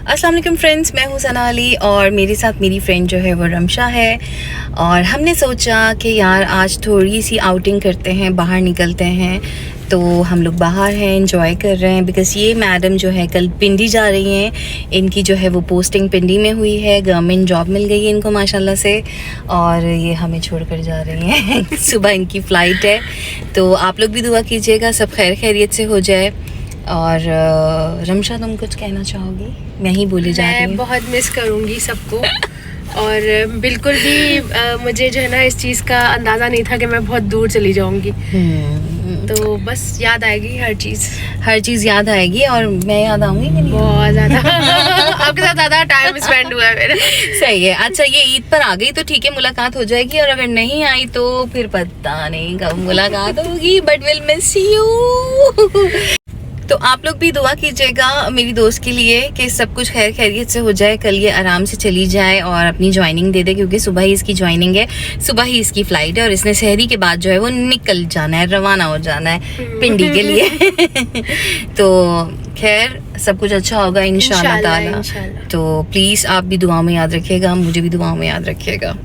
अस्सलाम वालेकुम फ्रेंड्स, मैं हूँ सना अली और मेरे साथ मेरी फ्रेंड जो है वो रमशा है। और हमने सोचा कि यार आज थोड़ी सी आउटिंग करते हैं, बाहर निकलते हैं। तो हम लोग बाहर हैं, एंजॉय कर रहे हैं बिकॉज़ ये मैडम जो है कल पिंडी जा रही हैं। इनकी जो है वो पोस्टिंग पिंडी में हुई है, गवर्नमेंट जॉब मिल गई है इनको माशाल्लाह से। और ये हमें छोड़कर जा रही हैं सुबह इनकी फ़्लाइट है। तो आप लोग भी दुआ कीजिएगा सब खैर खैरियत से हो जाए। और रमशा, तुम कुछ कहना चाहोगी? मैं ही बोली जा रही हूँ। मैं बहुत मिस करूँगी सबको और बिल्कुल भी मुझे जो है ना इस चीज़ का अंदाज़ा नहीं था कि मैं बहुत दूर चली जाऊँगी। तो बस याद आएगी हर चीज़ याद आएगी। और मैं याद आऊँगी कि नहीं? बहुत ज़्यादा आपके साथ ज़्यादा टाइम स्पेंड हुआ है मेरा। सही है। अच्छा, ये ईद पर आ गई तो ठीक है, मुलाकात हो जाएगी। और अगर नहीं आई तो फिर पता नहीं कब मुलाकात होगी, बट विल मिस यू। तो आप लोग भी दुआ कीजिएगा मेरी दोस्त के लिए कि सब कुछ खैर खैरियत से हो जाए, कल ये आराम से चली जाए और अपनी ज्वाइनिंग दे दे, क्योंकि सुबह ही इसकी ज्वाइनिंग है, सुबह ही इसकी फ़्लाइट है और इसने सहरी के बाद जो है वो निकल जाना है, रवाना हो जाना है पिंडी के लिए। तो खैर सब कुछ अच्छा होगा इंशाल्लाह ताला। तो प्लीज़ आप भी दुआ में याद रखिएगा, मुझे भी दुआ में याद रखिएगा।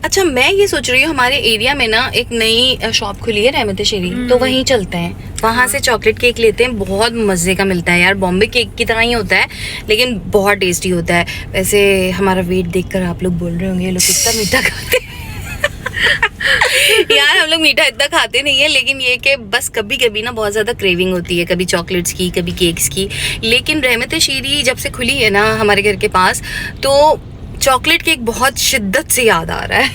अच्छा, मैं ये सोच रही हूँ हमारे एरिया में ना एक नई शॉप खुली है रहमत शेरी, तो वहीं चलते हैं, वहाँ से चॉकलेट केक लेते हैं। बहुत मज़े का मिलता है यार, बॉम्बे केक की तरह ही होता है लेकिन बहुत टेस्टी होता है। वैसे हमारा वेट देखकर आप लोग बोल रहे होंगे ये लोग कितना मीठा खाते हैं। यार हम लोग मीठा इतना खाते नहीं है, लेकिन ये कि बस कभी कभी ना बहुत ज़्यादा क्रेविंग होती है, कभी चॉकलेट्स की कभी केक्स की। लेकिन रहमत शेरी जब से खुली है ना हमारे घर के पास, तो चॉकलेट केक बहुत शिद्दत से याद आ रहा है।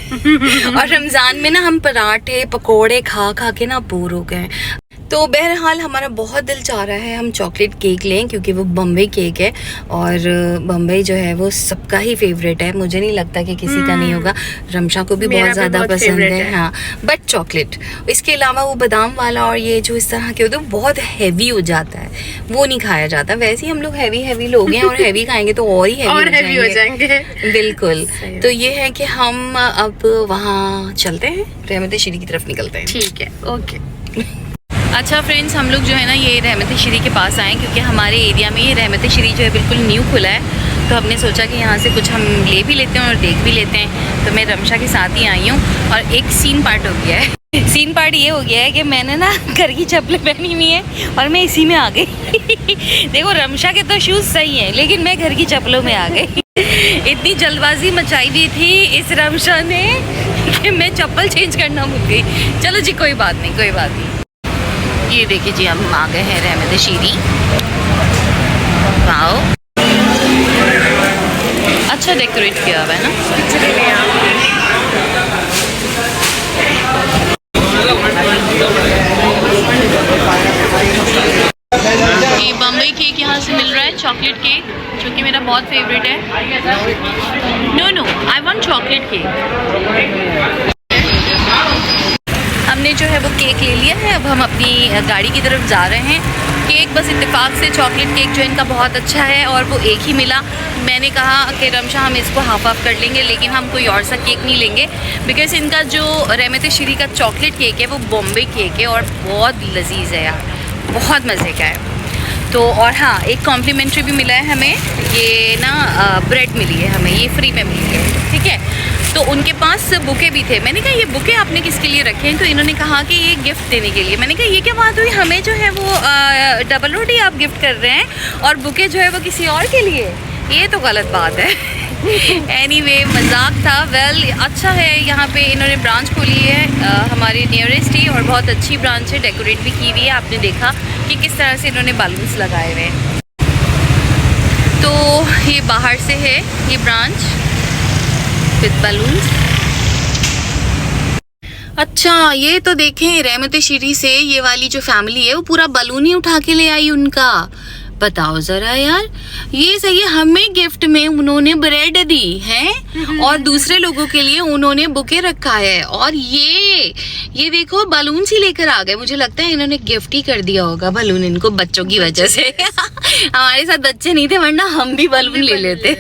और रमज़ान में ना हम पराठे पकोड़े खा खा के ना बोर हो गए। तो बहरहाल हमारा बहुत दिल चाह रहा है हम चॉकलेट केक लें, क्योंकि वो बम्बई केक है और बम्बई जो है वो सबका ही फेवरेट है। मुझे नहीं लगता कि किसी का नहीं होगा। रमशा को भी बहुत ज़्यादा पसंद है। हाँ, बट चॉकलेट, इसके अलावा वो बादाम वाला और ये जो इस तरह के होते हैं बहुत हैवी हो जाता है, वो नहीं खाया जाता। वैसे ही हम लोग हैवी लोग हैं और हैवी खाएंगे तो और ही हैवी हो जाएंगे। बिल्कुल। तो ये है कि हम अब वहाँ चलते हैं, रहमत शेरी की तरफ निकलते हैं। ठीक है, ओके। अच्छा फ्रेंड्स, हम लोग जो है ना ये रहमत शेरी के पास आए, क्योंकि हमारे एरिया में ये रहमत शेरी जो है बिल्कुल न्यू खुला है। तो हमने सोचा कि यहाँ से कुछ हम ले भी लेते हैं और देख भी लेते हैं। तो मैं रमशा के साथ ही आई हूँ और एक सीन पार्ट हो गया है। सीन पार्ट ये हो गया है कि मैंने ना घर की चप्पलें पहनी हुई है और मैं इसी में आ गई। देखो, रमशा के तो शूज़ सही हैं लेकिन मैं घर की चप्पलों में आ गई। इतनी जल्दबाजी मचाई हुई थी इस रमशा ने कि मैं चप्पल चेंज करना भूल गई। चलो जी, कोई बात नहीं, कोई बात नहीं। ये देखिए जी, हम आ गए हैं रहमत शेरी। वाओ, अच्छा डेकोरेट किया हुआ है ना। ये बम्बई केक यहाँ से मिल रहा है, चॉकलेट केक, जो कि मेरा बहुत फेवरेट है। No, I want chocolate cake. हमने जो है वो केक ले लिया है, अब हम अपनी गाड़ी की तरफ जा रहे हैं। केक बस इत्तेफाक से चॉकलेट केक जो इनका बहुत अच्छा है और वो एक ही मिला। मैंने कहा कि रमशा हम इसको हाफ कर लेंगे, लेकिन हम कोई और सा केक नहीं लेंगे बिकॉज़ इनका जो रहमत शेरी का चॉकलेट केक है वो बॉम्बे केक है और बहुत लजीज है यार, बहुत मज़े का है। तो और हाँ, एक कॉम्प्लीमेंट्री भी मिला है हमें, ये ना ब्रेड मिली है हमें, ये फ्री में मिली है, ठीक है। तो उनके पास बुके भी थे। मैंने कहा ये बुके आपने किसके लिए रखे हैं? तो इन्होंने कहा कि ये गिफ्ट देने के लिए। मैंने कहा ये क्या बात हुई, हमें जो है वो डबल रोटी आप गिफ्ट कर रहे हैं और बुके जो है वो किसी और के लिए, ये तो गलत बात है। एनीवे, मजाक था। वेल, अच्छा है, यहाँ पे इन्होंने ब्रांच खोली है हमारे नियरेस्ट ही, और बहुत अच्छी ब्रांच है, डेकोरेट भी की हुई है। आपने देखा कि किस तरह से इन्होंने बैलून्स लगाए हुए हैं। तो ये बाहर से है ये ब्रांच विद बैलून्स। अच्छा, ये तो देखें रहमत शेरी से ये वाली जो फैमिली है वो पूरा बैलून ही उठा के ले आई उनका। बताओ जरा यार, ये सही है, हमें गिफ्ट में उन्होंने ब्रेड दी है और दूसरे लोगों के लिए उन्होंने बुके रखा है। और ये देखो बलून ही लेकर आ गए। मुझे लगता है इन्होंने गिफ्ट ही कर दिया होगा बलून इनको बच्चों की वजह से। हमारे साथ बच्चे नहीं थे वरना हम भी बलून ले लेते।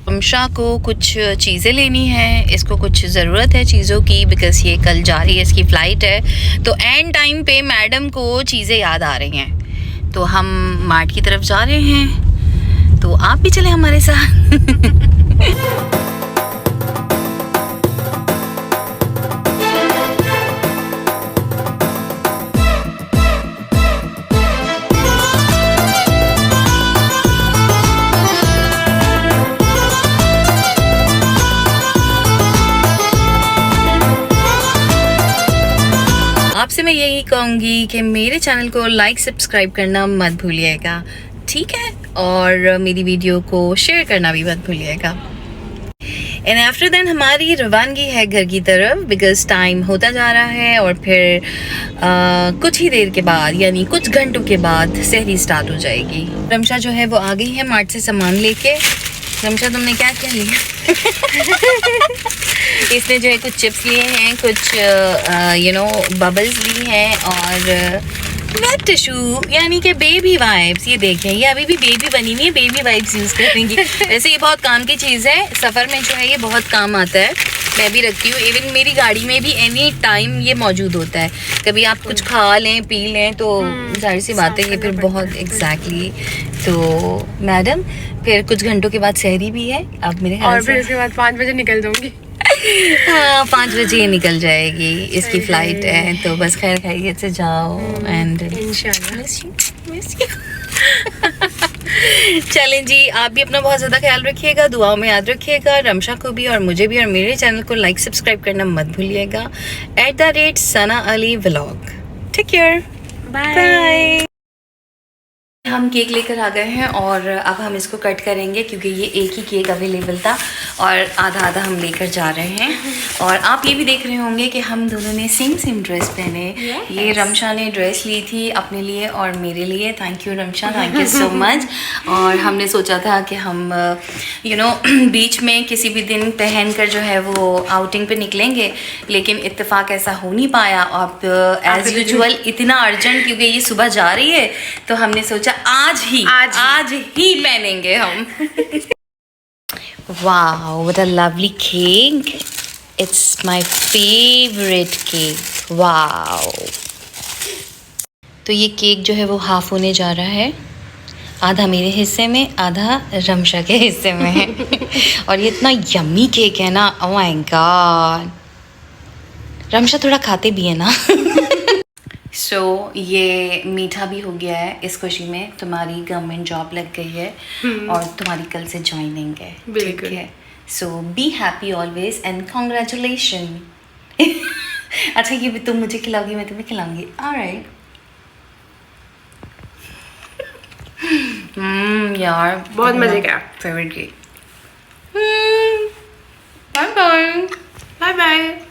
रमशा को कुछ चीज़ें लेनी है, इसको कुछ ज़रूरत है चीज़ों की बिकॉज ये कल जा रही है, इसकी फ़्लाइट है। तो एंड टाइम पे मैडम को चीज़ें याद आ रही हैं, तो हम मार्ट की तरफ जा रहे हैं। तो आप भी चले हमारे साथ। आपसे मैं यही कहूँगी कि मेरे चैनल को लाइक सब्सक्राइब करना मत भूलिएगा, ठीक है, और मेरी वीडियो को शेयर करना भी मत भूलिएगा। एंड आफ्टर देन हमारी रवानगी है घर की तरफ, बिकॉज टाइम होता जा रहा है और फिर कुछ ही देर के बाद यानी कुछ घंटों के बाद सहरी स्टार्ट हो जाएगी। रमशा जो है वो आ गई है मार्ट से सामान लेके। रमशा तुमने क्या क्या लिया? इसने जो है कुछ चिप्स लिए हैं, कुछ बबल्स ली हैं और वेट टिश्यू यानी कि बेबी वाइप्स। ये देखें, ये अभी भी बेबी बनी हुई है, बेबी वाइप्स यूज़ करेंगी। वैसे ये बहुत काम की चीज़ है, सफ़र में जो है ये बहुत काम आता है। मैं भी रखती हूँ, इवन मेरी गाड़ी में भी एनी टाइम ये मौजूद होता है। कभी आप कुछ खा लें पी लें तो जाहिर सी बात है ये फिर बहुत एग्जैक्टली। तो मैडम फिर कुछ घंटों के बाद सहरी भी है अब मेरे ख्याल और से। फिर उसके बाद 5 बजे निकल जाऊंगी। हाँ 5 बजे निकल जाएगी, इसकी फ्लाइट है। तो बस खैर खैरियत से जाओ एंड इंशाल्लाह। चलें जी, आप भी अपना बहुत ज़्यादा ख्याल रखिएगा, दुआओं में याद रखिएगा, रमशा को भी और मुझे भी, और मेरे चैनल को लाइक सब्सक्राइब करना मत भूलिएगा। @Sana Ali vlog. Take care, bye. हम केक लेकर आ गए हैं और अब हम इसको कट करेंगे क्योंकि ये एक ही केक अवेलेबल था और आधा आधा हम लेकर जा रहे हैं। और आप ये भी देख रहे होंगे कि हम दोनों ने सेम ड्रेस पहने। ये रमशा ने ड्रेस ली थी अपने लिए और मेरे लिए। Thank you Ramsha, thank you so much. और हमने सोचा था कि हम बीच में किसी भी दिन पहन कर जो है वो आउटिंग पे निकलेंगे, लेकिन इत्तेफाक ऐसा हो नहीं पाया। अब एज़ यूजुअल इतना अर्जेंट क्योंकि ये सुबह जा रही है तो हमने सोचा आज ही पहनेंगे हम। Wow, what a lovely cake. It's my favorite cake. Wow. तो ये केक जो है वो हाफ होने जा रहा है, आधा मेरे हिस्से में, आधा रमशा के हिस्से में है। और ये इतना यम्मी केक है ना, ओह माय गॉड। रमशा थोड़ा खाते भी है ना। सो ये मीठा भी हो गया है इस खुशी में। तुम्हारी गवर्नमेंट जॉब लग गई है और तुम्हारी कल से ज्वाइनिंग है, ठीक है। So be happy always and congratulation. अच्छा ये भी तुम मुझे खिलाओगी, मैं तुम्हें खिलाऊंगी। ऑलराइट। यार बहुत मजे का फेवरेट केक। Bye bye.